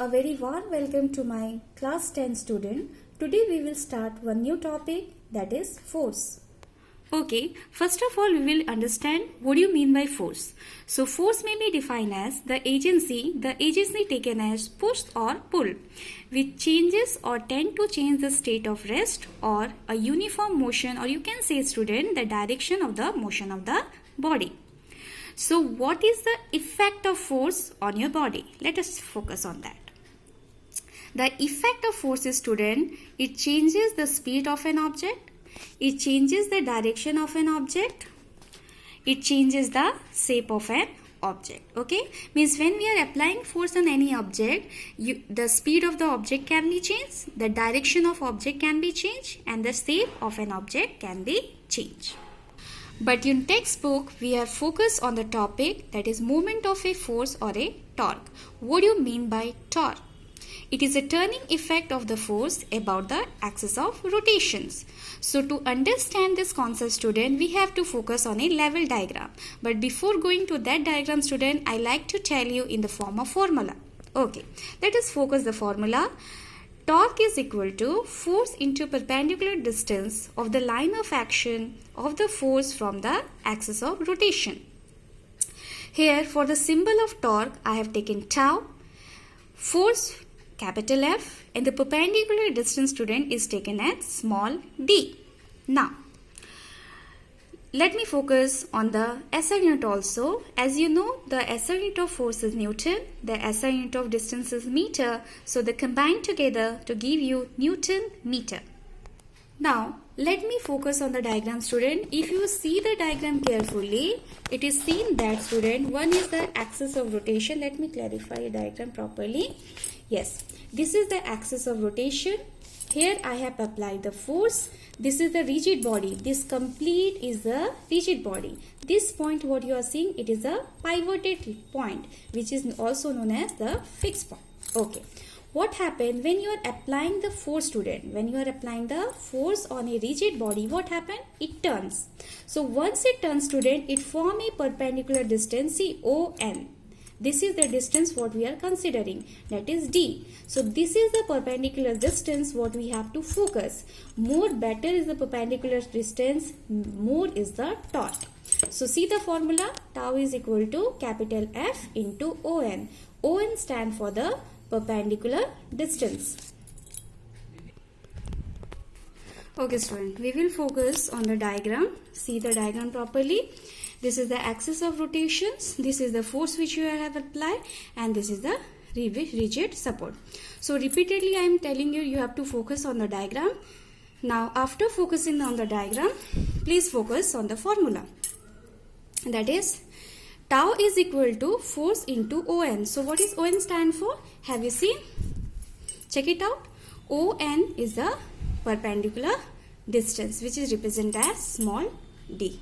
A very warm welcome to my class 10 student. Today we will start one new topic, that is force. Okay, first of all we will understand what do you mean by force. So force may be defined as the agency taken as push or pull, which changes or tend to change the state of rest or a uniform motion, or you can say, student, the direction of the motion of the body. So what is the effect of force on your body? Let us focus on that. The effect of force is, student, it changes the speed of an object, it changes the direction of an object, it changes the shape of an object. Okay, means when we are applying force on any object, the speed of the object can be changed, the direction of object can be changed, and the shape of an object can be changed. But in textbook, we have focused on the topic, that is movement of a force or a torque. What do you mean by torque? It is a turning effect of the force about the axis of rotations. So to understand this concept, student, we have to focus on a level diagram. But before going to that diagram, student, I like to tell you in the form of formula. Okay, let us focus the formula. Torque is equal to force into perpendicular distance of the line of action of the force from the axis of rotation. Here for the symbol of torque, I have taken tau, force capital F, and the perpendicular distance, student, is taken as small d. Now, let me focus on the SI unit also. As you know, the SI unit of force is Newton, the SI unit of distance is meter, so they combine together to give you Newton meter. Now, let me focus on the diagram, student. If you see the diagram carefully, it is seen that, student, one is the axis of rotation. Let me clarify the diagram properly. Yes, this is the axis of rotation. Here I have applied the force. This is the rigid body. This complete is the rigid body. This point what you are seeing, it is a pivoted point, which is also known as the fixed point. Okay. What happened when you are applying the force, student? When you are applying the force on a rigid body, what happened? It turns. So once it turns, student, it forms a perpendicular distance, see, ON. This is the distance what we are considering, that is D. So this is the perpendicular distance what we have to focus. More better is the perpendicular distance, more is the torque. So see the formula, tau is equal to capital F into ON. ON stand for the perpendicular distance. Okay, student, we will focus on the diagram. See the diagram properly. This is the axis of rotations, this is the force which you have applied, and this is the rigid support. So repeatedly I am telling you, you have to focus on the diagram. Now after focusing on the diagram, please focus on the formula. That is, tau is equal to force into ON. So what is ON stand for? Have you seen? Check it out. ON is the perpendicular distance, which is represented as small d.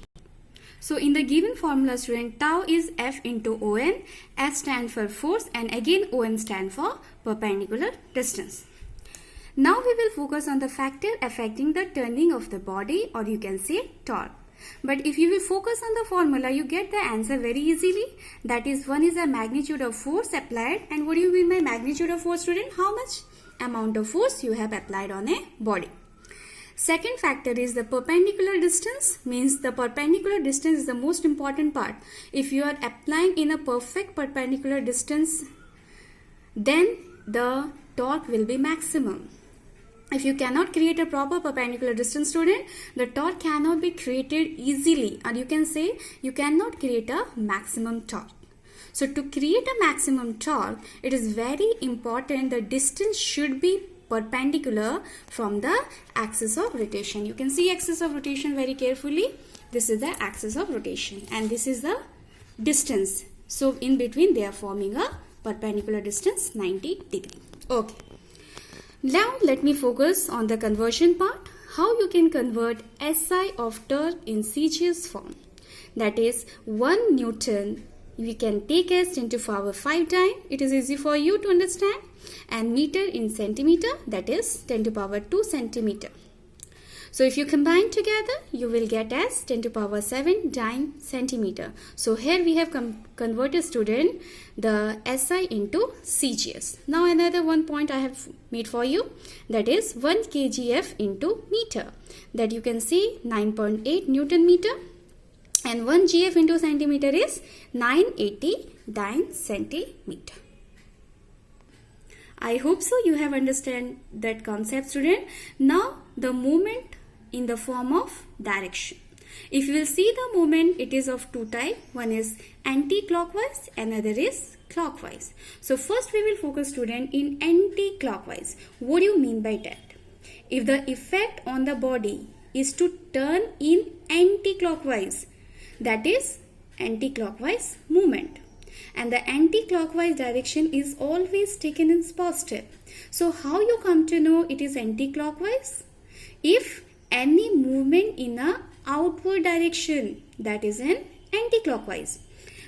So in the given formula, student, tau is F into ON, F stand for force, and again ON stand for perpendicular distance. Now we will focus on the factor affecting the turning of the body, or you can say torque. But if you will focus on the formula, you get the answer very easily. That is, one is the magnitude of force applied. And what do you mean by magnitude of force, student? How much amount of force you have applied on a body. Second factor is the perpendicular distance, means the perpendicular distance is the most important part. If you are applying in a perfect perpendicular distance, then the torque will be maximum. If you cannot create a proper perpendicular distance, student, the torque cannot be created easily, or you can say you cannot create a maximum torque. So to create a maximum torque, it is very important the distance should be perpendicular from the axis of rotation. You can see axis of rotation very carefully. This is the axis of rotation and this is the distance. So in between they are forming a perpendicular distance 90 degree. Okay. Now let me focus on the conversion part. How you can convert SI of torque in CGS form. That is 1 Newton we can take as 10 to power 5 time. It is easy for you to understand. And meter in centimeter, that is 10 to power 2 centimeter. So if you combine together, you will get as 10 to power 7 dyne centimeter. So here we have converted student the SI into CGS. Now another one point I have made for you, that is 1 kgf into meter. That you can see 9.8 Newton meter, and 1 gf into centimeter is 980 dyne centimeter. I hope so you have understand that concept, student. Now the movement in the form of direction. If you will see the movement, it is of two type. One is anti-clockwise, another is clockwise. So first we will focus, student, in anti-clockwise. What do you mean by that? If the effect on the body is to turn in anti-clockwise, that is anti-clockwise movement. And the anti-clockwise direction is always taken in positive. So how you come to know it is anti-clockwise? If any movement in a outward direction, that is an anti-clockwise.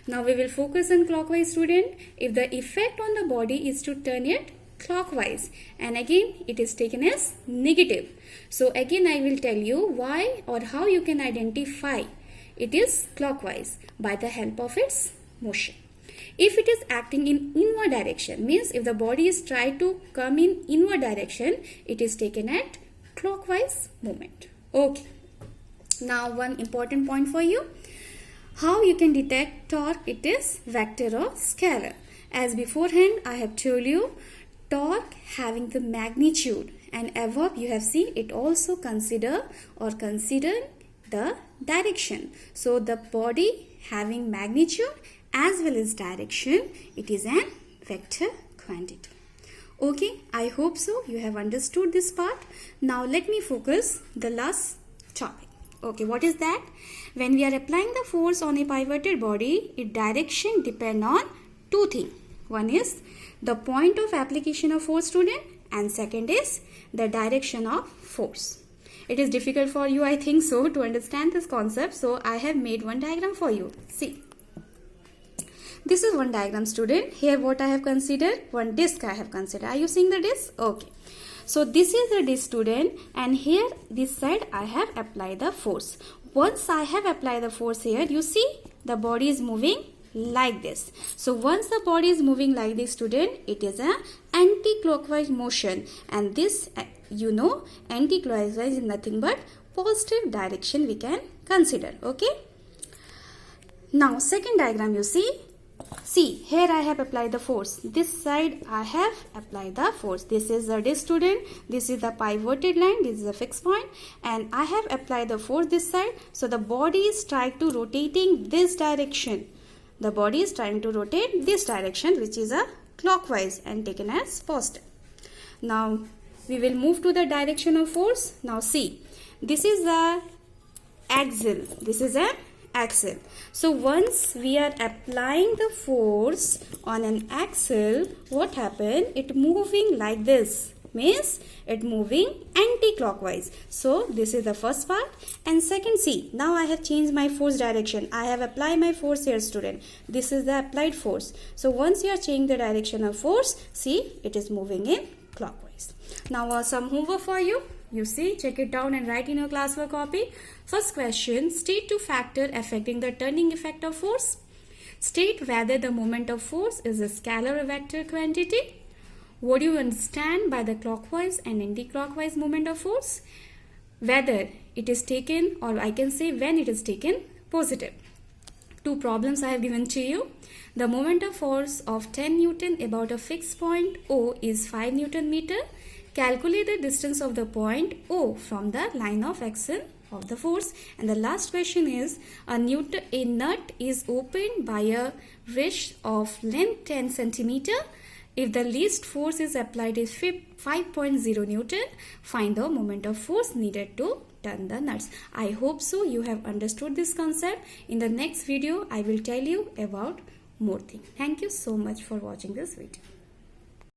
Now we will focus on clockwise, student. If the effect on the body is to turn it clockwise, and again it is taken as negative. So again I will tell you why or how you can identify it is clockwise by the help of its motion. If it is acting in inward direction, means if the body is trying to come in inward direction, it is taken at clockwise movement. Okay. Now one important point for you. How you can detect torque, it is vector or scalar. As beforehand I have told you, torque having the magnitude, and above you have seen it also consider the direction. So the body having magnitude as well as direction, it is an vector quantity. Okay, I hope so you have understood this part. Now let me focus the last topic. Okay, what is that? When we are applying the force on a pivoted body, its direction depend on two things. One is the point of application of force, student, and second is the direction of force. It is difficult for you, I think so, to understand this concept. So I have made one diagram for you. See. This is one diagram, student. Here what I have considered, one disc I have considered. Are you seeing the disc? Okay. So this is the disc, student, and here this side I have applied the force. Once I have applied the force here, you see the body is moving like this. So once the body is moving like this, student, it is an anti-clockwise motion, and this you know anti-clockwise is nothing but positive direction we can consider. Okay. Now second diagram you see. See, here I have applied the force. This side I have applied the force. This is the disc, student. This is the pivoted line. This is a fixed point. And I have applied the force this side. So the body is trying to rotating this direction. The body is trying to rotate this direction, which is a clockwise and taken as positive. Now we will move to the direction of force. Now see, this is the axle. This is an axle. So once we are applying the force on an axle, what happened? It moving like this, means it moving anti-clockwise. So this is the first part, and second, see, now I have changed my force direction. I have applied my force here, student. This is the applied force. So once you are changing the direction of force, see, it is moving in clockwise. Now some homework for you. You see, check it down and write in your classwork copy. First question, state two factors affecting the turning effect of force. State whether the moment of force is a scalar or vector quantity. What do you understand by the clockwise and anti-clockwise moment of force? Whether it is taken, or I can say when it is taken positive. Two problems I have given to you. The moment of force of 10 Newton about a fixed point O is 5 Newton meter. Calculate the distance of the point O from the line of action of the force. And the last question is, a nut is opened by a wrench of length 10 centimeter. If the least force is applied is 5.0 Newton, find the moment of force needed to turn the nuts. I hope so you have understood this concept. In the next video, I will tell you about more things. Thank you so much for watching this video.